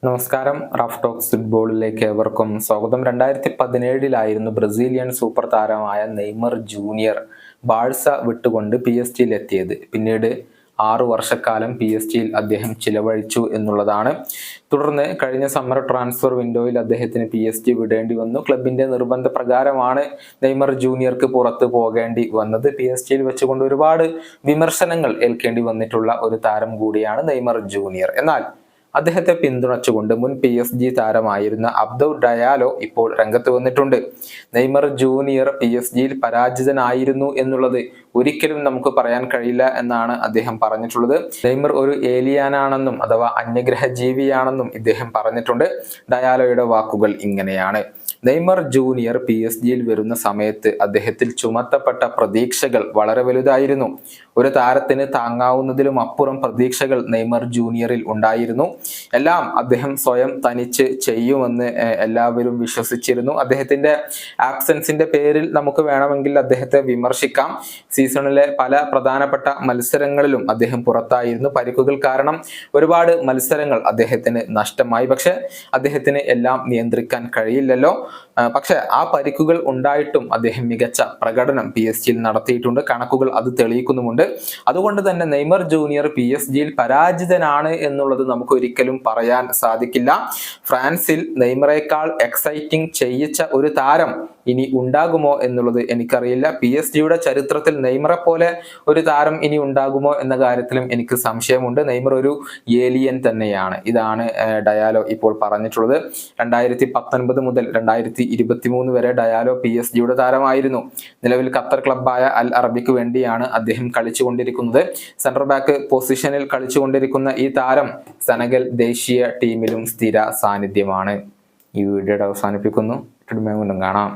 നമസ്കാരം. Raf talks ഫുട്ബോളിലേക്ക് ഏവർക്കും സ്വാഗതം. 2017 ബ്രസീലിയൻ സൂപ്പർ താരമായ നെയ്മർ ജൂനിയർ ബാഴ്സ വിട്ടുകൊണ്ട് PSG എത്തിയത്. പിന്നീട് 6 വർഷക്കാലം PSG അദ്ദേഹം ചിലവഴിച്ചു എന്നുള്ളതാണ്. തുടർന്ന് കഴിഞ്ഞ സമ്മർ ട്രാൻസ്ഫർ വിൻഡോയിൽ അദ്ദേഹത്തിന് PSG വിടേണ്ടി വന്നു. ക്ലബിന്റെ നിർബന്ധ പ്രകാരമാണ് നെയ്മർ ജൂനിയർക്ക് പുറത്ത് പോകേണ്ടി വന്നത്. PSG വെച്ചുകൊണ്ട് ഒരുപാട് വിമർശനങ്ങൾ ഏൽക്കേണ്ടി വന്നിട്ടുള്ള ഒരു താരം കൂടിയാണ് നെയ്മർ ജൂനിയർ. എന്നാൽ അദ്ദേഹത്തെ പിന്തുണച്ചുകൊണ്ട് മുൻ PSG താരമായിരുന്ന അബ്ദു ഡയാലോ ഇപ്പോൾ രംഗത്ത് വന്നിട്ടുണ്ട്. നെയ്മർ ജൂനിയർ PSG പരാജിതനായിരുന്നു എന്നുള്ളത് ഒരിക്കലും നമുക്ക് പറയാൻ കഴിയില്ല എന്നാണ് അദ്ദേഹം പറഞ്ഞിട്ടുള്ളത്. നെയ്മർ ഒരു ഏലിയാനാണെന്നും അഥവാ അന്യഗ്രഹ ജീവിയാണെന്നും ഇദ്ദേഹം പറഞ്ഞിട്ടുണ്ട്. ഡയാലോയുടെ വാക്കുകൾ ഇങ്ങനെയാണ്: നെയ്മർ ജൂനിയർ PSG വരുന്ന സമയത്ത് അദ്ദേഹത്തിൽ ചുമത്തപ്പെട്ട പ്രതീക്ഷകൾ വളരെ വലുതായിരുന്നു. ഒരു താരത്തിന് താങ്ങാവുന്നതിലും അപ്പുറം പ്രതീക്ഷകൾ നെയ്മർ ജൂനിയറിൽ ഉണ്ടായിരുന്നു. എല്ലാം അദ്ദേഹം സ്വയം തനിച്ച് ചെയ്യുമെന്ന് എല്ലാവരും വിശ്വസിച്ചിരുന്നു. അദ്ദേഹത്തിന്റെ ആബ്സെൻസിന്റെ പേരിൽ നമുക്ക് വേണമെങ്കിൽ അദ്ദേഹത്തെ വിമർശിക്കാം. സീസണിലെ പല പ്രധാനപ്പെട്ട മത്സരങ്ങളിലും അദ്ദേഹം പുറത്തായിരുന്നു. പരിക്കുകൾ കാരണം ഒരുപാട് മത്സരങ്ങൾ അദ്ദേഹത്തിന് നഷ്ടമായി. പക്ഷെ അദ്ദേഹത്തിന് എല്ലാം നിയന്ത്രിക്കാൻ കഴിയില്ലല്ലോ. പക്ഷെ ആ പരിക്കുകൾ ഉണ്ടായിട്ടും അദ്ദേഹം മികച്ച പ്രകടനം PSG നടത്തിയിട്ടുണ്ട്. കണക്കുകൾ അത് തെളിയിക്കുന്നുമുണ്ട്. അതുകൊണ്ട് തന്നെ നെയ്മർ ജൂനിയർ PSG പരാജിതനാണ് എന്നുള്ളത് നമുക്ക് ഒരിക്കലും പറയാൻ സാധിക്കില്ല. ഫ്രാൻസിൽ നെയ്മറേക്കാൾ എക്സൈറ്റിംഗ് ചെയ്യിച്ച ഒരു താരം ഇനി ഉണ്ടാകുമോ എന്നുള്ളത് എനിക്കറിയില്ല. PSG ചരിത്രത്തിൽ നെയ്മറെ പോലെ ഒരു താരം ഇനി ഉണ്ടാകുമോ എന്ന കാര്യത്തിലും എനിക്ക് സംശയമുണ്ട്. നെയ്മർ ഒരു ഏലിയൻ തന്നെയാണ്. ഇതാണ് ഡയാലോ ഇപ്പോൾ പറഞ്ഞിട്ടുള്ളത്. 2019 മുതൽ 2023 വരെ ഡയാലോ PSG താരമായിരുന്നു. നിലവിൽ ഖത്തർ ക്ലബ്ബായ അൽ അറബിക്ക് വേണ്ടിയാണ് അദ്ദേഹം കളിച്ചുകൊണ്ടിരിക്കുന്നത്. സെന്റർ ബാക്ക് പൊസിഷനിൽ കളിച്ചുകൊണ്ടിരിക്കുന്ന ഈ താരം സെനഗൽ ദേശീയ ടീമിലും സ്ഥിര സാന്നിധ്യമാണ്. ഈ വീഡിയോയുടെ അവസാനിപ്പിക്കുന്നു. കാണാം.